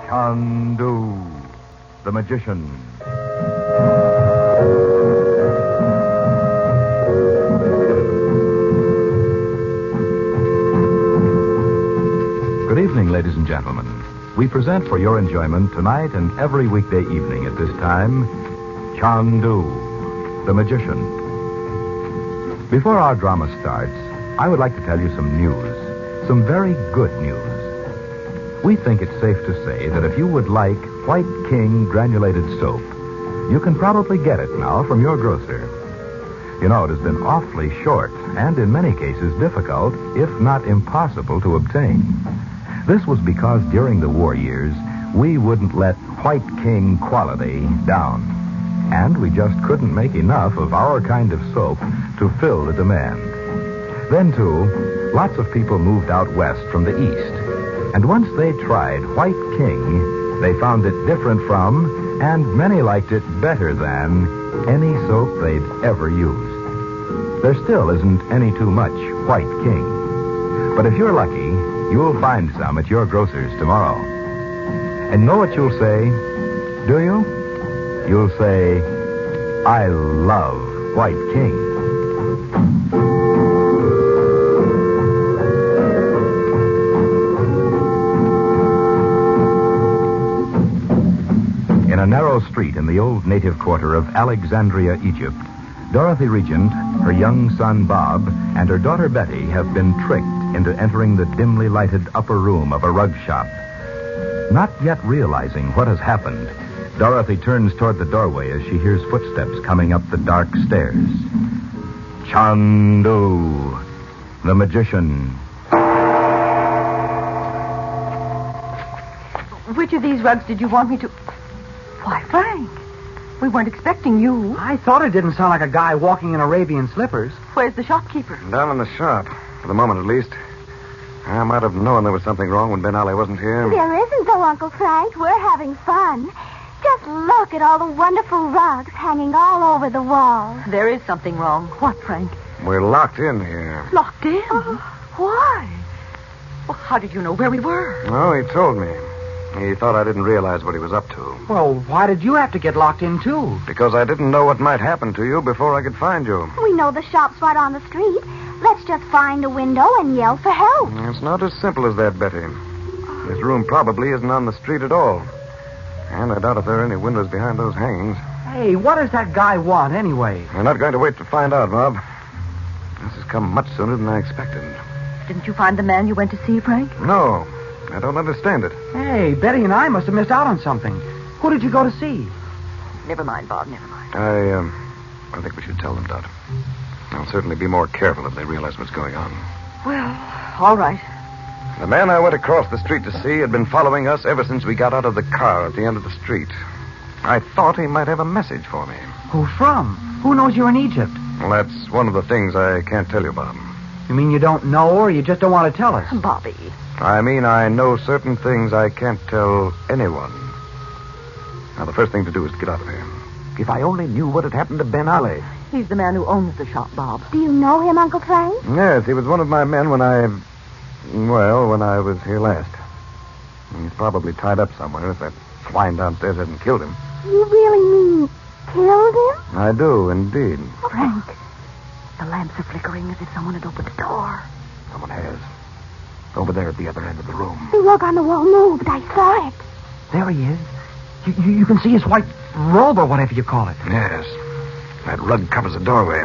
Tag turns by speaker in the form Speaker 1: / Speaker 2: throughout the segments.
Speaker 1: Chandu the Magician. Good evening, ladies and gentlemen. We present for your enjoyment tonight and every weekday evening at this time, Chandu the Magician. Before our drama starts, I would like to tell you some news, some very good news. We think it's safe to say that if you would like White King granulated soap, you can probably get it now from your grocer. You know, it has been awfully short and in many cases difficult, if not impossible, to obtain. This was because during the war years, we wouldn't let White King quality down. And we just couldn't make enough of our kind of soap to fill the demand. Then, too, lots of people moved out west from the east. And once they tried White King, they found it different from, and many liked it better than, any soap they'd ever used. There still isn't any too much White King. But if you're lucky, you'll find some at your grocer's tomorrow. And know what you'll say, do you? You'll say, I love White King. In a narrow street in the old native quarter of Alexandria, Egypt, Dorothy Regent, her young son Bob, and her daughter Betty have been tricked into entering the dimly lighted upper room of a rug shop. Not yet realizing what has happened, Dorothy turns toward the doorway as she hears footsteps coming up the dark stairs. Chandu the Magician.
Speaker 2: Which of these rugs did you want me to... Why, Frank, we weren't expecting you.
Speaker 3: I thought it didn't sound like a guy walking in Arabian slippers.
Speaker 2: Where's the shopkeeper?
Speaker 4: Down in the shop. For the moment, at least. I might have known there was something wrong when Ben Ali wasn't here.
Speaker 5: There isn't, though, Uncle Frank. We're having fun. Just look at all the wonderful rugs hanging all over the walls.
Speaker 2: There is something wrong. What, Frank?
Speaker 4: We're locked in here.
Speaker 2: Locked in? Why? Well, how did you know where we were?
Speaker 4: Oh, he told me. He thought I didn't realize what he was up to.
Speaker 3: Well, why did you have to get locked in, too?
Speaker 4: Because I didn't know what might happen to you before I could find you.
Speaker 5: We know the shop's right on the street. Let's just find a window and yell for help.
Speaker 4: It's not as simple as that, Betty. This room probably isn't on the street at all. And I doubt if there are any windows behind those hangings.
Speaker 3: Hey, what does that guy want, anyway?
Speaker 4: We're not going to wait to find out, Bob. This has come much sooner than I expected.
Speaker 2: Didn't you find the man you went to see, Frank?
Speaker 4: No, I don't understand it.
Speaker 3: Hey, Betty and I must have missed out on something. Who did you go to see?
Speaker 2: Never mind, Bob, never mind.
Speaker 4: I think we should tell them, Dot. They'll certainly be more careful if they realize what's going on.
Speaker 2: Well, all right.
Speaker 4: The man I went across the street to see had been following us ever since we got out of the car at the end of the street. I thought he might have a message for me.
Speaker 3: Who from? Who knows you're in Egypt?
Speaker 4: Well, that's one of the things I can't tell you, Bob.
Speaker 3: You mean you don't know, or you just don't want to tell us?
Speaker 2: Bobby.
Speaker 4: I mean, I know certain things I can't tell anyone. Now, the first thing to do is to get out of here. If I only knew what had happened to Ben Ali.
Speaker 2: He's the man who owns the shop, Bob.
Speaker 5: Do you know him, Uncle Frank?
Speaker 4: Yes, he was one of my men when I was here last. He's probably tied up somewhere if that swine downstairs hasn't killed him.
Speaker 5: You really mean killed him?
Speaker 4: I do, indeed.
Speaker 2: Frank, the lamps are flickering as if someone had opened the door.
Speaker 4: Someone has. Over there at the other end of the room.
Speaker 5: The rug on the wall moved. I saw it.
Speaker 3: There he is. You can see his white robe or whatever you call it.
Speaker 4: Yes. That rug covers the doorway.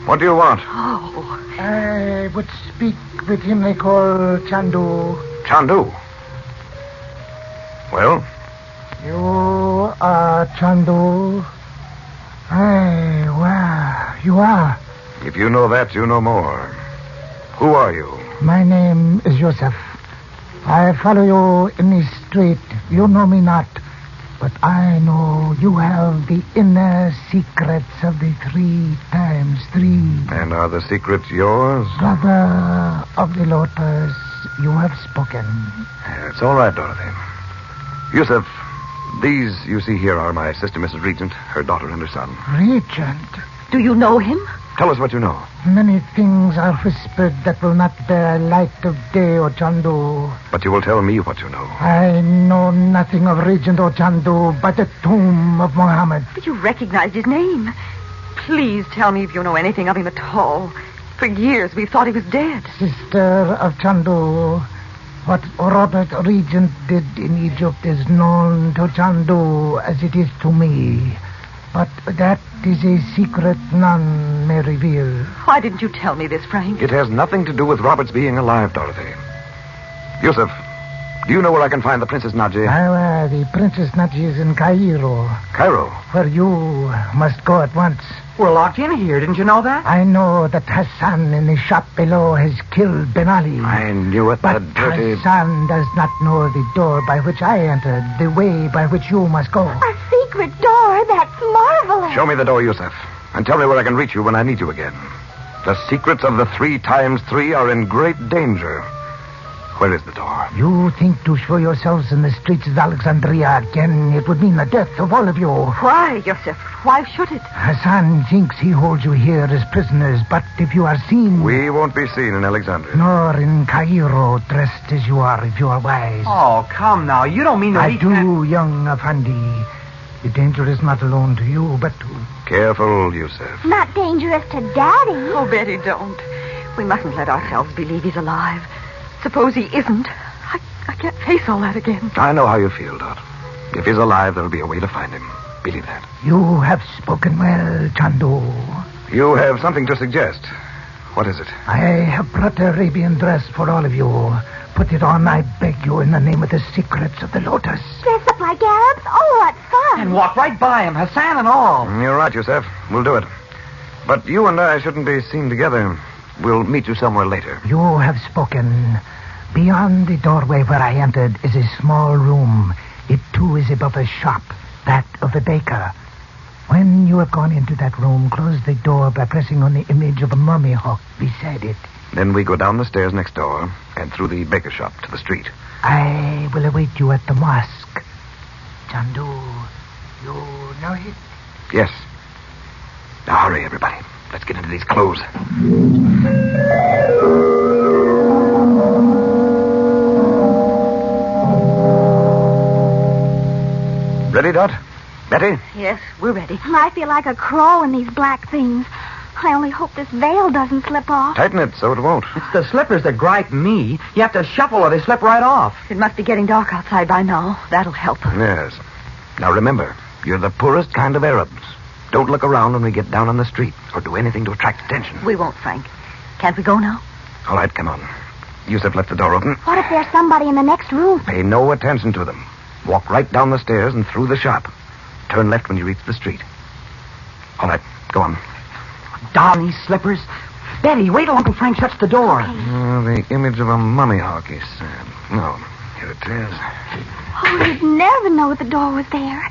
Speaker 4: What do you want?
Speaker 2: Oh.
Speaker 6: I would speak with him they call Chandu.
Speaker 4: Chandu. Well?
Speaker 6: You are Chandu. Hey, well, you are.
Speaker 4: If you know that, you know more. Who are you?
Speaker 6: My name is Joseph. I follow you in the street. You know me not. But I know you have the inner secrets of the 3 times 3.
Speaker 4: And are the secrets yours?
Speaker 6: Brother of the lotus, you have spoken.
Speaker 4: It's all right, Dorothy. Yusuf, these you see here are my sister, Mrs. Regent, her daughter, and her son.
Speaker 6: Regent?
Speaker 2: Do you know him?
Speaker 4: Tell us what you know.
Speaker 6: Many things are whispered that will not bear light of day, O Chandu.
Speaker 4: But you will tell me what you know.
Speaker 6: I know nothing of Regent O Chandu but the tomb of Muhammad.
Speaker 2: But you recognized his name. Please tell me if you know anything of him at all. For years we've thought he was dead.
Speaker 6: Sister of Chandu, what Robert Regent did in Egypt is known to Chandu as it is to me. But that is a secret none may reveal.
Speaker 2: Why didn't you tell me this, Frank?
Speaker 4: It has nothing to do with Robert's being alive, Dorothy. Yusuf, do you know where I can find the Princess Naji?
Speaker 6: The Princess Naji is in Cairo,
Speaker 4: Cairo.
Speaker 6: where you must go at once.
Speaker 3: We're locked in here. Didn't you know that?
Speaker 6: I know that Hassan in the shop below has killed Ben Ali.
Speaker 4: I knew it,
Speaker 6: But
Speaker 4: the dirty...
Speaker 6: Hassan does not know the door by which I entered, the way by which you must go.
Speaker 5: A secret door? That's marvelous.
Speaker 4: Show me the door, Yusuf, and tell me where I can reach you when I need you again. The secrets of the 3x3 are in great danger. Where is the door?
Speaker 6: You think to show yourselves in the streets of Alexandria again, it would mean the death of all of you.
Speaker 2: Why, Yosef? Why should it?
Speaker 6: Hassan thinks he holds you here as prisoners, but if you are seen...
Speaker 4: We won't be seen in Alexandria.
Speaker 6: Nor in Cairo, dressed as you are, if you are wise.
Speaker 3: Oh, come now. You don't mean that
Speaker 6: I
Speaker 3: he
Speaker 6: do,
Speaker 3: can't...
Speaker 6: young Effendi. The danger is not alone to you, but to...
Speaker 4: Careful, Yusuf.
Speaker 5: Not dangerous to Daddy.
Speaker 2: Oh, Betty, don't. We mustn't let ourselves believe he's alive. Suppose he isn't. I can't face all that again.
Speaker 4: I know how you feel, Dot. If he's alive, there'll be a way to find him. Believe that.
Speaker 6: You have spoken well, Chandu.
Speaker 4: You have something to suggest. What is it?
Speaker 6: I have brought the Arabian dress for all of you. Put it on, I beg you, in the name of the secrets of the lotus.
Speaker 5: Dress up like Arabs? Oh, what fun.
Speaker 3: And walk right by him, Hassan and all.
Speaker 4: You're right, Yusuf. We'll do it. But you and I shouldn't be seen together. We'll meet you somewhere later.
Speaker 6: You have spoken. Beyond the doorway where I entered is a small room. It, too, is above a shop, that of a baker. When you have gone into that room, close the door by pressing on the image of a mummy hawk beside it.
Speaker 4: Then we go down the stairs next door and through the baker shop to the street.
Speaker 6: I will await you at the mosque. Chandu, you know it?
Speaker 4: Yes. Now hurry, everybody. Let's get into these clothes. Ready, Dot? Betty?
Speaker 2: Yes, we're ready.
Speaker 5: I feel like a crow in these black things. I only hope this veil doesn't slip off.
Speaker 4: Tighten it so it won't.
Speaker 3: It's the slippers that gripe me. You have to shuffle or they slip right off.
Speaker 2: It must be getting dark outside by now. That'll help.
Speaker 4: Yes. Now remember, you're the poorest kind of Arabs. Don't look around when we get down on the street or do anything to attract attention.
Speaker 2: We won't, Frank. Can't we go now?
Speaker 4: All right, come on. Yusuf left the door open.
Speaker 5: What if there's somebody in the next room?
Speaker 4: Pay no attention to them. Walk right down the stairs and through the shop. Turn left when you reach the street. All right, go on.
Speaker 3: Darn these slippers. Betty, wait till Uncle Frank shuts the door.
Speaker 4: The image of a mummy hawk, he said. No, here it is.
Speaker 5: Oh, you'd never know the door was there.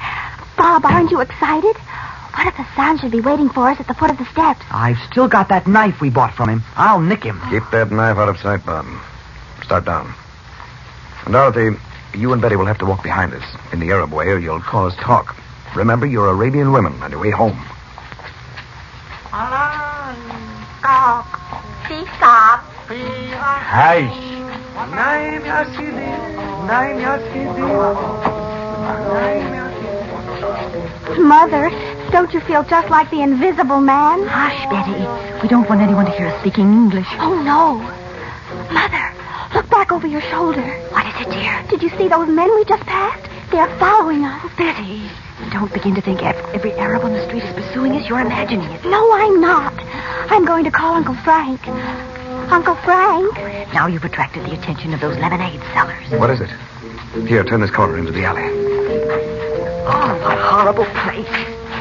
Speaker 5: Bob, aren't you excited? What if Hassan should be waiting for us at the foot of the steps?
Speaker 3: I've still got that knife we bought from him. I'll nick him.
Speaker 4: Keep that knife out of sight, Bob. Start down. And Dorothy, you and Betty will have to walk behind us in the Arab way or you'll cause talk. Remember, you're Arabian women on your way home.
Speaker 3: Hey.
Speaker 5: Mother, don't you feel just like the invisible man?
Speaker 2: Hush, Betty. We don't want anyone to hear us speaking English.
Speaker 5: Oh, no. Mother, look back over your shoulder.
Speaker 2: What is it, dear?
Speaker 5: Did you see those men we just passed? They're following us.
Speaker 2: Betty, don't begin to think every Arab on the street is pursuing us. You're imagining it.
Speaker 5: No, I'm not. I'm going to call Uncle Frank. Uncle Frank?
Speaker 2: Now you've attracted the attention of those lemonade sellers.
Speaker 4: What is it? Here, turn this corner into the alley.
Speaker 2: Oh, what a horrible place.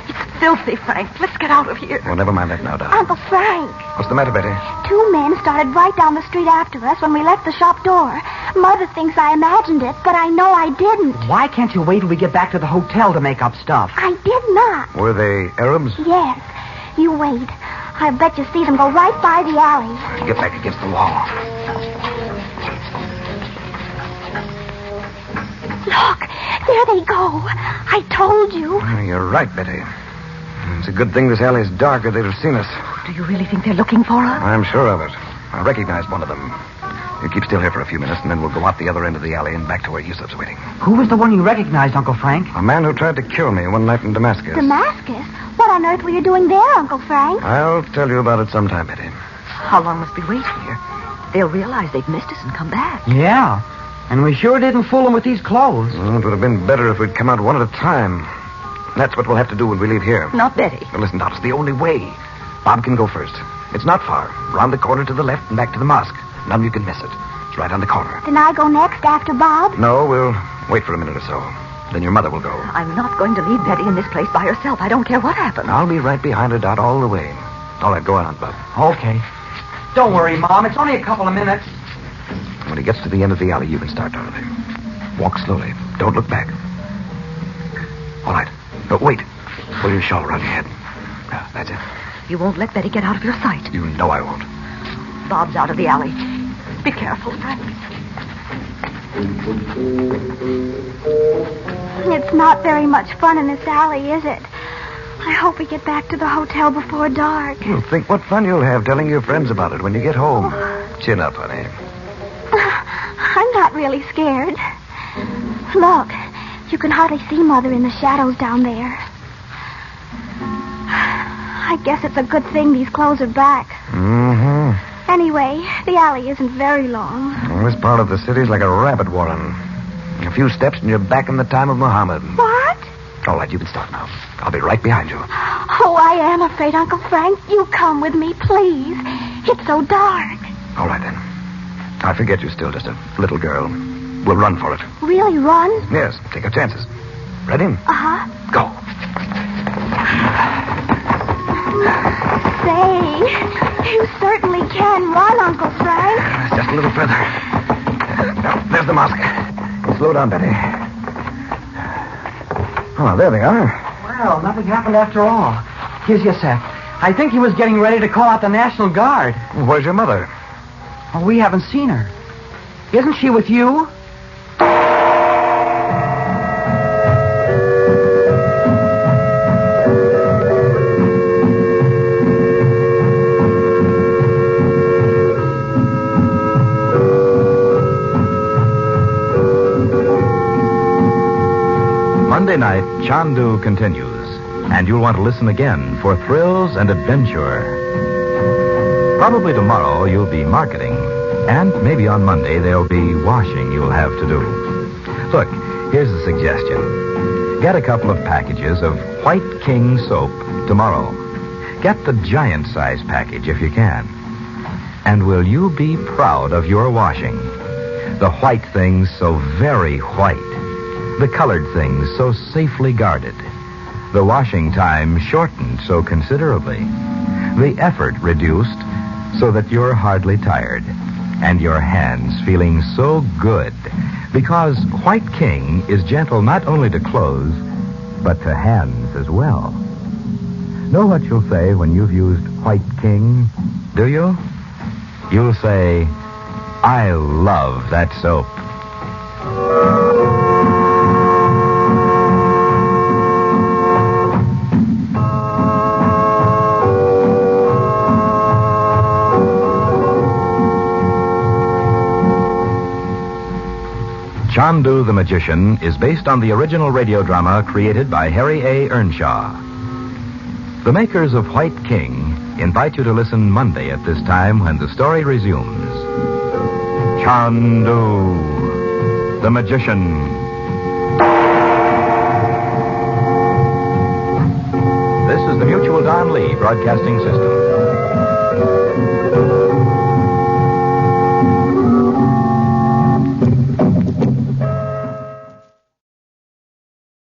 Speaker 2: It's filthy, Frank. Let's get out of here.
Speaker 4: Oh, never mind that now, Doc.
Speaker 5: Uncle Frank.
Speaker 4: What's the matter, Betty?
Speaker 5: Two men started right down the street after us when we left the shop door. Mother thinks I imagined it, but I know I didn't.
Speaker 3: Why can't you wait till we get back to the hotel to make up stuff?
Speaker 5: I did not.
Speaker 4: Were they Arabs?
Speaker 5: Yes. You wait. I bet you see them go right by the alley.
Speaker 4: Get back against the wall.
Speaker 5: Look, there they go. I told you.
Speaker 4: You're right, Betty. It's a good thing this alley's dark or they'd have seen us.
Speaker 2: Do you really think they're looking for us?
Speaker 4: I'm sure of it. I recognized one of them. You keep still here for a few minutes, and then we'll go out the other end of the alley and back to where Yusuf's waiting.
Speaker 3: Who was the one you recognized, Uncle Frank?
Speaker 4: A man who tried to kill me one night in Damascus.
Speaker 5: Damascus? What on earth were you doing there, Uncle Frank?
Speaker 4: I'll tell you about it sometime, Betty.
Speaker 2: How long must we wait here? They'll realize they've missed us and come back.
Speaker 3: Yeah. And we sure didn't fool them with these clothes.
Speaker 4: It would have been better if we'd come out one at a time. That's what we'll have to do when we leave here.
Speaker 2: Not Betty.
Speaker 4: But listen, Dot, it's the only way. Bob can go first. It's not far. Round the corner to the left and back to the mosque. None of you can miss it. It's right on the corner.
Speaker 5: Then I go next after Bob?
Speaker 4: No, we'll wait for a minute or so. Then your mother will go.
Speaker 2: I'm not going to leave Betty in this place by herself. I don't care what happens.
Speaker 4: I'll be right behind her, Dot, all the way. All right, go on, Bob.
Speaker 3: Okay. Don't worry, Mom. It's only a couple of minutes.
Speaker 4: When he gets to the end of the alley, you can start, Dorothy. Walk slowly. Don't look back. All right. But wait. Pull your shawl around your head. That's it.
Speaker 2: You won't let Betty get out of your sight.
Speaker 4: You know I won't.
Speaker 2: Bob's out of the alley. Be careful, Frank.
Speaker 5: It's not very much fun in this alley, is it? I hope we get back to the hotel before dark.
Speaker 4: You'll think what fun you'll have telling your friends about it when you get home. Chin up, honey.
Speaker 5: I'm not really scared. Look, you can hardly see Mother in the shadows down there. I guess it's a good thing these clothes are back.
Speaker 4: Mm-hmm.
Speaker 5: Anyway, the alley isn't very long.
Speaker 4: Well, this part of the city's like a rabbit warren. A few steps and you're back in the time of Muhammad.
Speaker 5: What?
Speaker 4: All right, you can start now. I'll be right behind you.
Speaker 5: Oh, I am afraid, Uncle Frank. You come with me, please. It's so dark.
Speaker 4: All right, then. I forget you're still just a little girl. We'll run for it.
Speaker 5: Really run?
Speaker 4: Yes, take our chances. Ready?
Speaker 5: Uh-huh.
Speaker 4: Go.
Speaker 5: Say, you certainly can run, Uncle Frank.
Speaker 4: Just a little further. Now, there's the mosque. Slow down, Betty. Oh, there they are.
Speaker 3: Well, nothing happened after all. Here's your set. I think he was getting ready to call out the National Guard.
Speaker 4: Where's your mother?
Speaker 3: Oh, we haven't seen her. Isn't she with you?
Speaker 1: Monday night, Chandu continues, and you'll want to listen again for thrills and adventure. Probably tomorrow you'll be marketing, and maybe on Monday there'll be washing you'll have to do. Look, here's a suggestion. Get a couple of packages of White King soap tomorrow. Get the giant size package if you can. And will you be proud of your washing? The white things so very white. The colored things so safely guarded. The washing time shortened so considerably. The effort reduced so that you're hardly tired. And your hands feeling so good. Because White King is gentle not only to clothes, but to hands as well. Know what you'll say when you've used White King, do you? You'll say, I love that soap. Chandu the Magician is based on the original radio drama created by Harry A. Earnshaw. The makers of White King invite you to listen Monday at this time when the story resumes. Chandu the Magician. This is the Mutual Don Lee Broadcasting System.